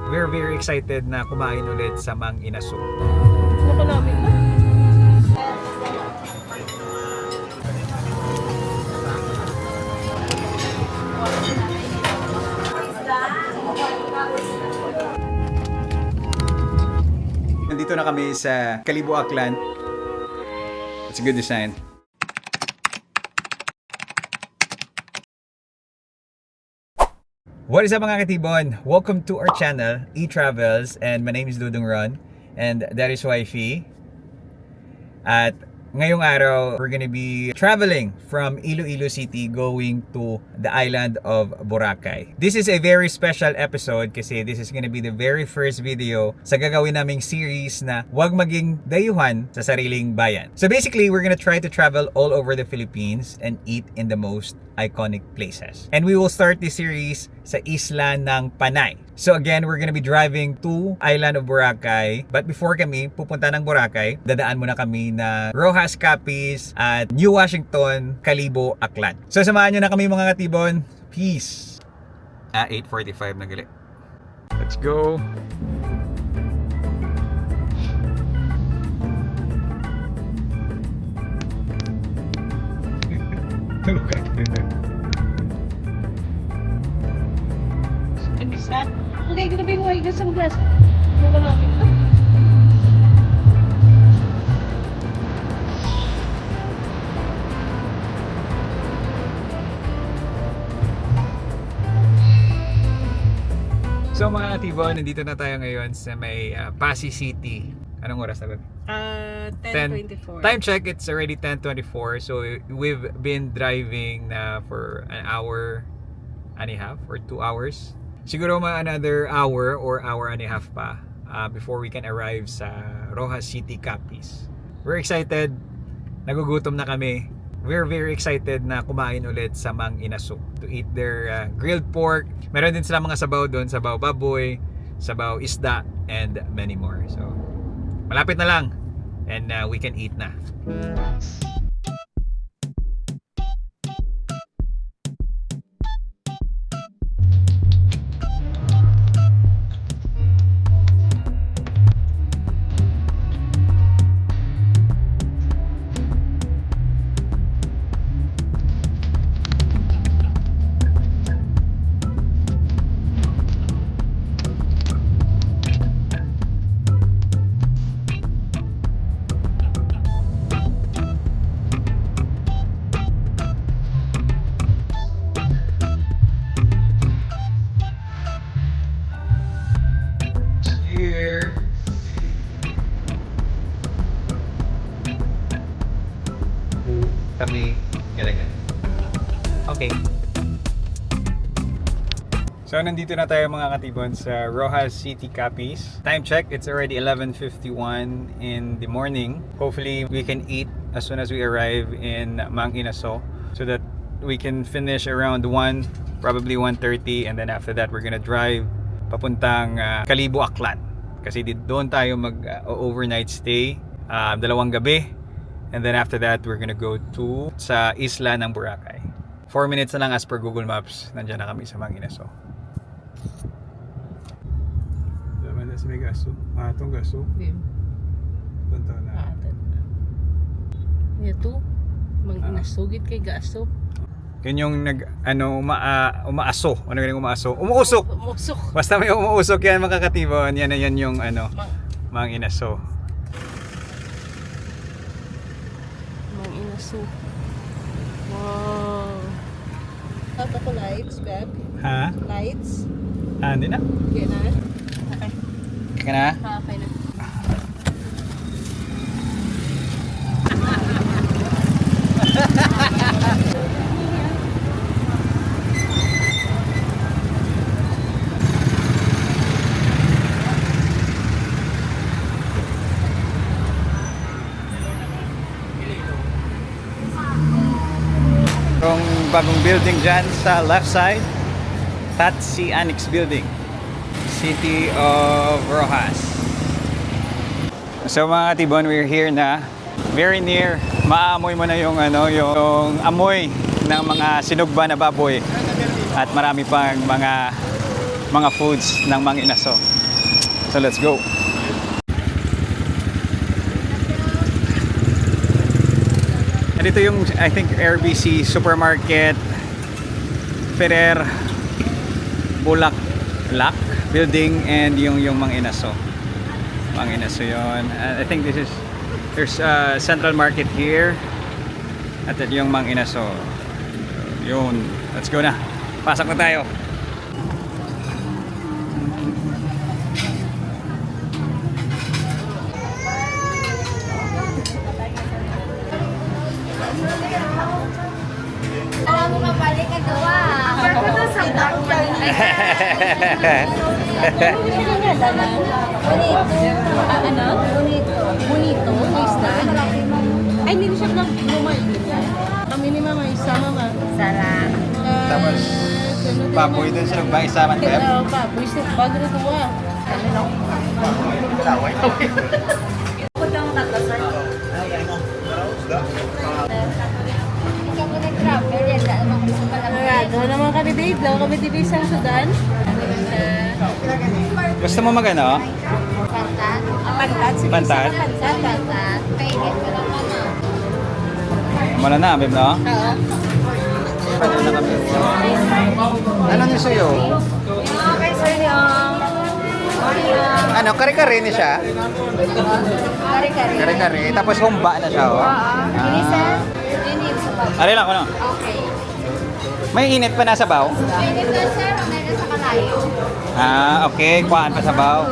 we're very excited na kumain ulit sa Mang Inaso. Nakalapit na. Nandito na kami sa Kalibo Aklan. It's a good design. What is up mga katibon? Welcome to our channel, E-Travels, and my name is Dudong Ron, and that is Wifey. At ngayong araw, we're gonna be traveling from Iloilo City going to the island of Boracay. This is a very special episode kasi this is gonna be the very first video sa gagawin naming series na Huwag Maging Dayuhan sa Sariling Bayan. So basically, we're gonna try to travel all over the Philippines and eat in the most iconic places. And we will start this series sa isla ng Panay. So again, we're gonna be driving to Island of Boracay. But before kami pupunta ng Boracay, dadaan muna kami na Rojas, Capiz at New Washington, Kalibo, Aklan. So samahan nyo na kami mga katibon. Peace! 8:45 na gali. Let's go! Okay, gonna be white. Get some glass. Nakalapit na. So mga katibon, nandito na tayo ngayon sa may Pasig City. Anong oras na ba? 10:24. Time check, it's already 10:24. So we've been driving na for an hour and a half or 2 hours. Siguro another hour or hour and a half pa before we can arrive sa Rojas City, Capiz. We're excited. Nagugutom na kami. We're very excited na kumain ulit sa Mang Inaso to eat their grilled pork. Meron din sila mga sabaw doon, sabaw baboy, sabaw isda, and many more. So, malapit na lang and we can eat na. Here. Kami ganyan. Okay. So nandito na tayo mga katibon sa Rojas City, Capiz. Time check, it's already 11:51 in the morning. Hopefully we can eat as soon as we arrive in Mang Inaso so that we can finish around 1, probably 1:30, and then after that we're gonna drive papuntang Kalibo, Aklan. Kasi doon tayo mag-overnight stay, 2 gabi. And then after that, we're gonna go to sa isla ng Boracay. 4 minutes na lang as per Google Maps. Nandiyan na kami sa Mang Inaso. Laman na si may gaso. Itong gaso. Punta na. Ito, nasugit kay gaso. Yun yung umaaso. Ano galing umaaso? Umuusok! Umusok. Basta may umuusok yan mga katibon. Yan na yan yung Mang Inaso. Mang Inaso. Wow. Tata ko lights, Beb. Ha? Lights. Hindi na? Okay na. Okay. Kaya na? Okay na. Yung bagong building dyan sa left side, that's si Annex Building, City of Rojas. So mga katibon, we're here na, very near. Maamoy mo na yung yung amoy ng mga sinugba na baboy at marami pang mga foods ng Mang Inaso. So let's go. Dito yung I think RBC Supermarket Ferrer Bulaklak building and yung Mang Inaso. Mang Inaso yun. I think there's a central market here at yung Mang Inaso. Yun. Let's go na. Pasok na tayo. Alam mo mabalik ka gawa. Ako na sa bakyan. Bonito. Ano? Bonito. Bonito. Nice na. Ay, hindi siya nag-lumal. Kami ni Mama, isa Mama. Sarap. Tapos baboy din sila ba isa man Pep? Oo, baboy siya. Bago na ito ah. Putang tatlo, sir. Ikaw mo nag-travel. Yan, daan mo kami sa Malabay. Doon naman kami date. Lang kami dito sa Sudan. Gusto mo magano? Pantat. Pantat. Sige, Pantat? sa Pantat. Pantat. Paigit ko lang mama. Muna na, Beb, no? Oo. Ano na kami? Ano niyo suyo? Okay, sir, yung... Ano, kare-kare ni siya? Kari-kari. Kare-kare. Tapos humba na siya, oh. Ini, sir. Ini, sa pag- Ari lang ko, no? Okay. May init pa na sa baw? Ini, sir. May nasa kalayo. Ah, okay. Kuhaan pa sa baw.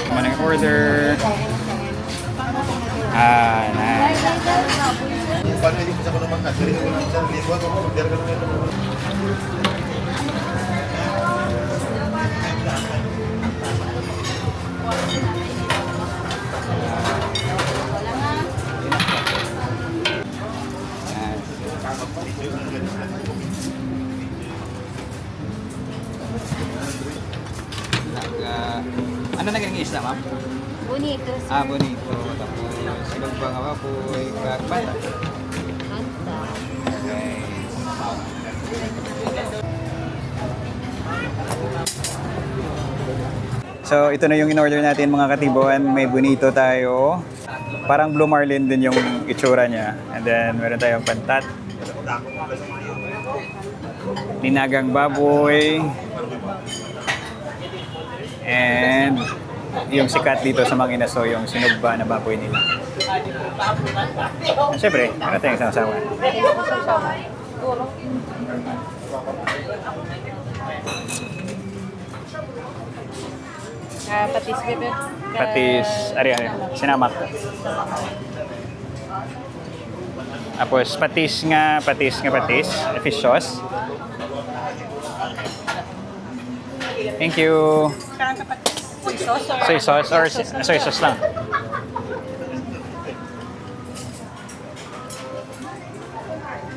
Manang order. Ah, nice. Paano hindi ko sa naman ka? Dili ko lang sa liwa ko, dili ko lang. Ano na ganang isla, ma'am? Bonito, sir. Ah, bonito. Tapos silog ba nga baboy, kagbata. Pantat. Okay. So, ito na yung in-order natin mga katibuan. May bonito tayo. Parang Blue Marlin din yung itsura niya. And then, meron tayong pantat. Ninagang baboy. And yung sikat dito sa Mang Inaso, yung sinugba na baboy nila. Siyempre, meron tayong isang sawa. Patis bebe. Patis, ari, sinamak. Tapos patis. Fish sauce. Thank you. Soy sauce or soy sauce lang.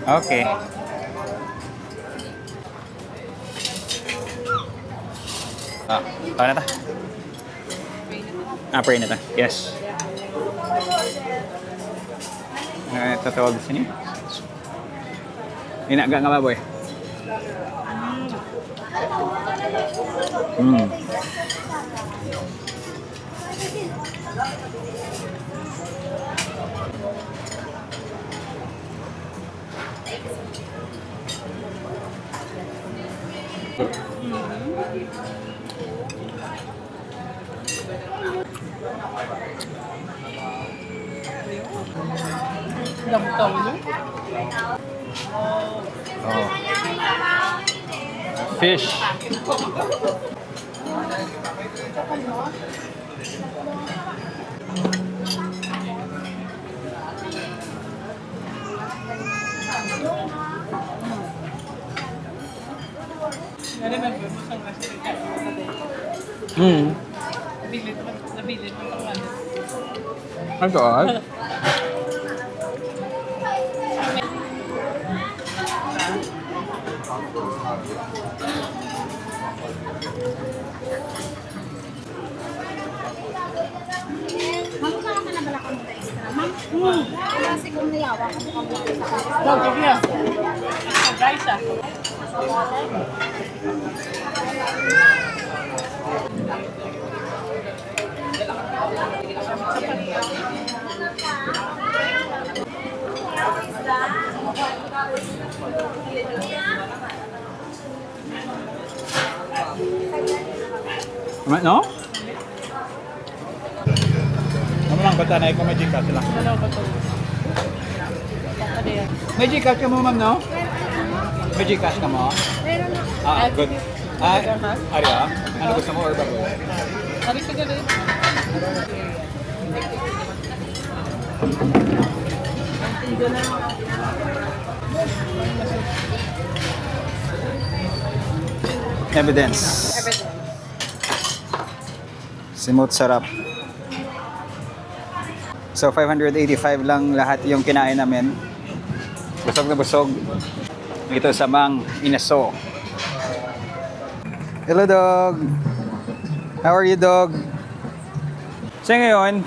Okay. Tawa na ta. Pray na ta. Yes. Tatawag sini. Inaga nga baboy. Lamtong, no? Oh. Fish. Na-remember mo siyang last week at nabili mo itong ano. Ano to? Ma'am, saan ka na balakang mo extra? Ma'am, kasi kung niyawa ka mo sa Go, give me a. Guys, ah. No? Ano lang, bata na ikaw may Gcash sila. Dalawa ba ito? Ano yan? May Gcash ka mo, ma'am, no? May Gcash ka mo? Meron na. Ah, good. Ah, ari ah. Ano gusto mo or bago? Sabi ko ganun. Evidence. Simot sarap. So 585 lang lahat yung kinain namin. Busog na busog. Dito sa Mang Inaso. Hello dog. How are you dog? So ngayon,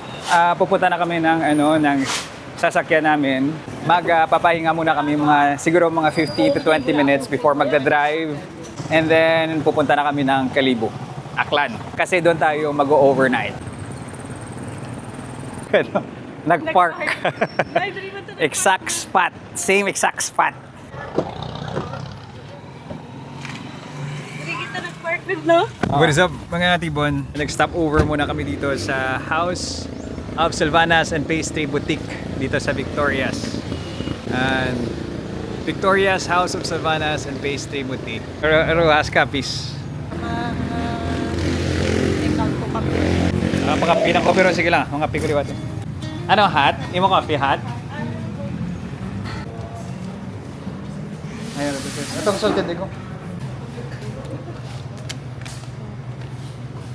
pupunta na kami ng sasakyan namin. Magpapahinga muna kami siguro mga 15 to 20 minutes before magda-drive. And then pupunta na kami ng Kalibo, Aklan. Kasi doon tayo mag-overnight. Pero nag-park. Exact spot. Same exact spot. Hindi kita nag-park din, no? What is up mga natibon? Nag-stop over muna kami dito sa House of Sylvanas and Pastry Boutique dito sa Victorias. And Victoria's House of Sylvanas and Pastry Boutique. Pero aska, peace. Ikaw ko kami. Mga pinako pero sige lang, mga pikuriwat. Ano hat? Imo coffee hat? Ayun, itong salted ko.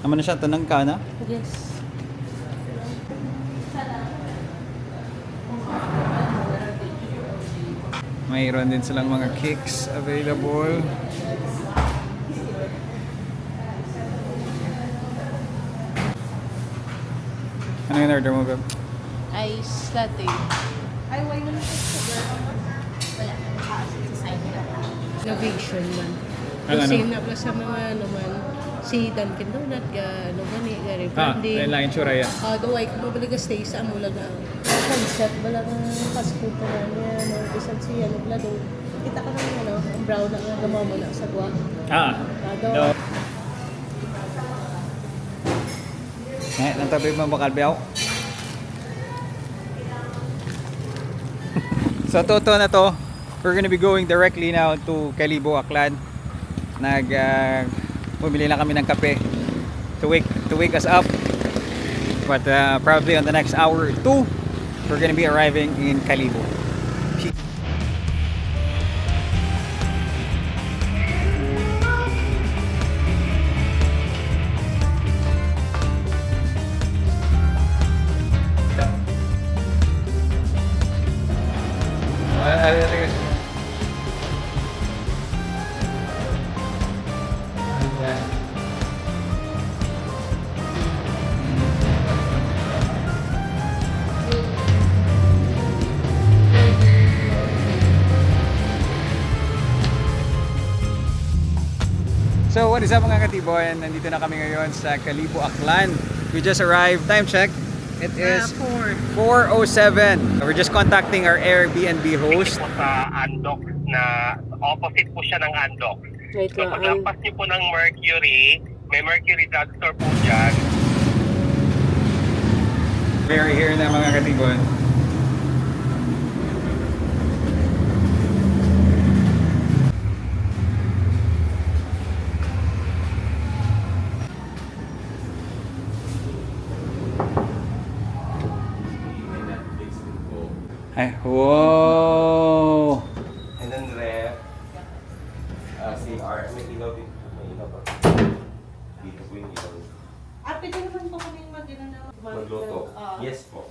Naman na siya, tanang ka na? Yes. Mayroon din silang mga cakes available. Ano yung order mo, Beb? Ice latte. Ay, why mo na sugar? Wala. Sa side ka. Innovation man. Ang Kasi ano? na pa sa mga naman, si Dunkin Donut, ano gani, gari Ah, branding. lain tsura yan. Duway, kung mabalik ka stay sa amula nga. Concept, wala nga fast food pa na niya, no? Bisan siya, naglado. Kita ka naman, ano, ang brown na nga gamaw mo na sa gwa. Ah, no. Nantabi mo bakal biyaw. So toto na to. We're gonna be going directly now to Kalibo, Aklan. Bumili na kami ng kape to wake us up. But probably on the next hour or two, we're gonna be arriving in Kalibo. So what is up mga katiboy? Nandito na kami ngayon sa Kalibo, Aklan. We just arrived. Time check. It is 4:07. We're just contacting our Airbnb host. Po sa Andok na opposite po siya ng Andok. Right So paglampas niyo po ng Mercury, may Mercury drugstore po dyan. We're here na mga katiboy. Ay, wow! And then ref, CR, may ilaw din. po yung ilaw. Pwede naman po kami Magluto? Yes po.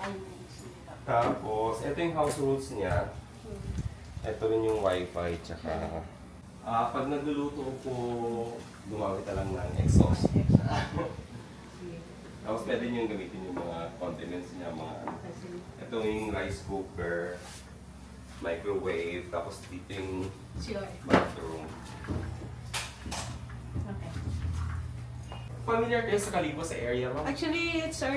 Tapos, ito yung house rules niya. Ito rin yung wifi, tsaka pag nagluluto po, gumamit ka lang ng exhaust. Tapos pwede nyo gamitin yung mga condiments niya, ito yung rice cooker, microwave, tapos dito yung bathroom. Okay. Familiar kayo sa Kalibo sa area mo? Actually, it's our...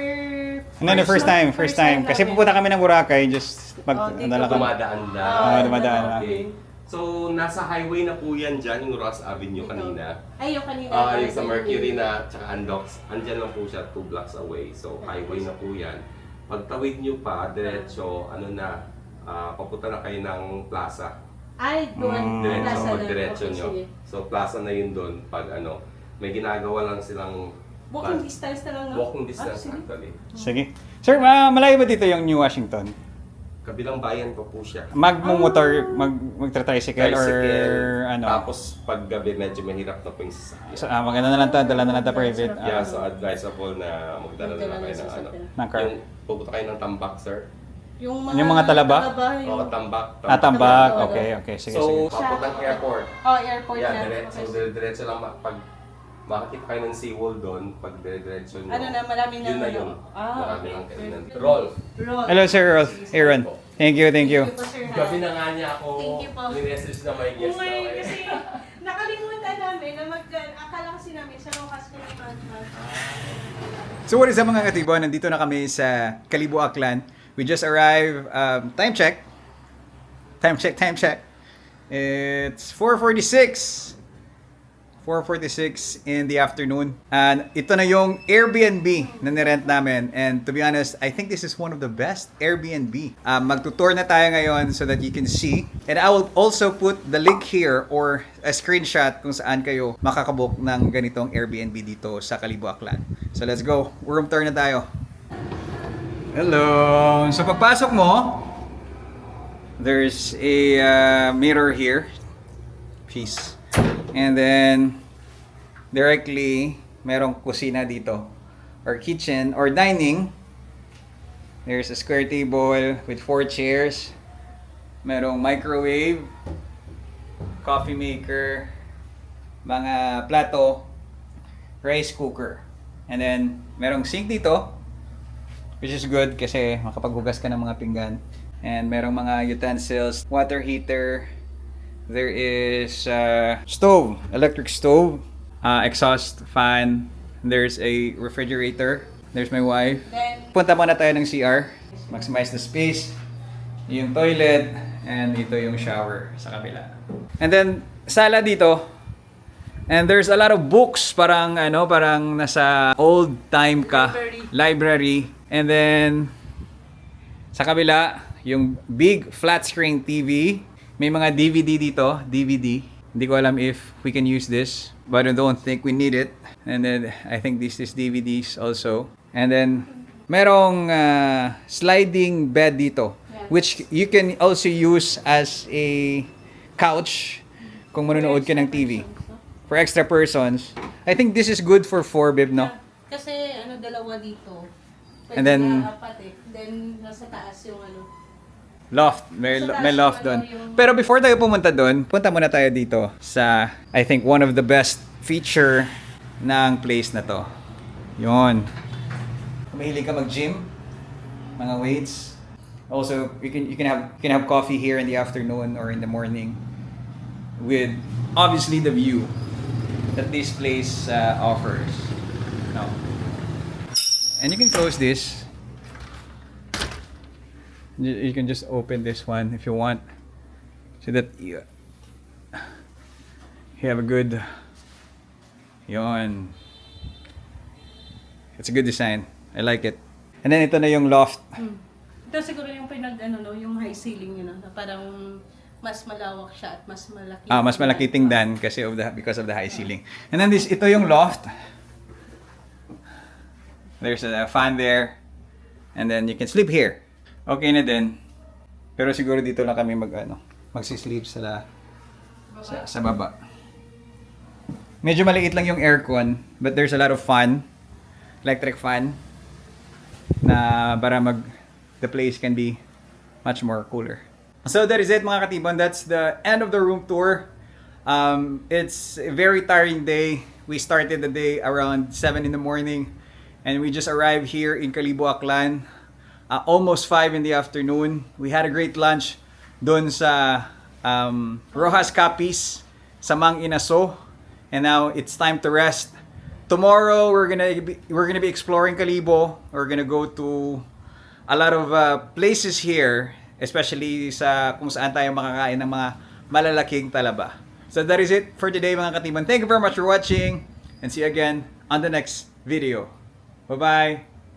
No, first time. Kasi namin. pupunta kami ng Boracay, just dito lang kami. Dumadaan lang. Dumadaan lang. Okay. So, nasa highway na po yan dyan, yung Ross Avenue kanina. Ay, yung kanina. Yung sa Mercury na, tsaka Andox, andyan lang po siya 2 blocks away. So, highway na po yan. Pagtawid nyo pa, diretso, papunta na kayo ng plaza. Ay, doon. Diretso, Plaza na. magdiretso Okay, nyo. sige. So, plaza na yun doon. Pag may ginagawa lang silang Walking distance na lang, no? walking distance sige. actually. Sige. Sir, malayo ba dito yung New Washington? Kabilang bayan pa po siya. Magmumotor, magtra-tricycle or ano? Tapos pag gabi medyo mahirap na po yung sasakyan. So, maganda na lang to, dala na lang to private. Yeah, so advisable na magdala na lang kayo ng Ng car. Yung pupunta kayo ng Tambak, sir. Yung mga talaba? O, Tambak. Tambak. Okay, sige, sige. So, papuntang airport. Airport Yeah, na. diretso. Diretso lang. Pag makakita kayo ng seawall doon, pag diretso nyo. Maraming yun na ano? yun. Maraming ang kainan. Roll. Roll. Hello, Sir Rolf. Aaron. Thank you. Thank you po, sir. Gabi na nga niya ako Thank you po. ni-message na may guest na kayo. Kasi nakalimutan namin na akala kasi namin sa Rojas ko naman. So what is up mga katibo? Nandito na kami sa Kalibo, Aklan. We just arrived. Time check. It's 4:46. 4:46 in the afternoon. And ito na yung Airbnb na nirent namin. And to be honest, I think this is one of the best Airbnb. Magtutour na tayo ngayon so that you can see. And I will also put the link here or a screenshot kung saan kayo makakabook ng ganitong Airbnb dito sa Kalibo, Aklan. So let's go. Room tour na tayo. Hello! So pagpasok mo, there's a mirror here. Peace. And then, directly, merong kusina dito. Or kitchen, or dining. There's a square table with 4 chairs. Merong microwave, coffee maker, mga plato, rice cooker. And then, merong sink dito, which is good kasi makapaghugas ka ng mga pinggan. And merong mga utensils, water heater. There is stove, electric stove, exhaust fan. There's a refrigerator. There's my wife. Punta muna tayo ng CR. Maximize the space. Yung toilet. And ito yung shower sa kabila. And then, sala dito. And there's a lot of books. Parang nasa old time ka. Library. And then, sa kabila, yung big flat screen TV. May mga DVD dito, DVD. Hindi ko alam if we can use this, but I don't think we need it. And then I think this is DVDs also. And then merong sliding bed dito, which you can also use as a couch kung manonood ka ng TV. For extra persons. I think this is good for 4, babe, no? Kasi dalawa dito. And then, apat eh. Then nasa taas yung loft. May loft doon. Pero before tayo pumunta doon, punta muna tayo dito sa, I think, one of the best feature ng place na to. Yun. Kung mahilig ka mag-gym, mga weights. Also, you can have coffee here in the afternoon or in the morning with obviously the view that this place offers. No. And you can close this. You can just open this one if you want, so that you have a good. Yon. It's a good design. I like it. And then ito na yung loft. Ito siguro yung yung high ceiling yun, na parang mas malawak siya at mas malaki. Mas malaki tingnan because of the high ceiling. And then ito yung loft. There's a fan there, and then you can sleep here. Okay na din. Pero siguro dito lang kami magsi-sleep sa baba. Medyo maliit lang yung aircon, but there's a lot of fan, electric fan, na para the place can be much more cooler. So that is it mga katibon. That's the end of the room tour. It's a very tiring day. We started the day around 7 in the morning and we just arrived here in Kalibo, Aklan. Almost 5 in the afternoon. We had a great lunch doon sa Rojas Capiz sa Mang Inaso. And now it's time to rest. Tomorrow we're gonna be exploring Kalibo. We're gonna go to a lot of places here, especially sa kung saan tayo makakain ng mga malalaking talaba. So that is it for today mga katibon. Thank you very much for watching and see you again on the next video. Bye-bye!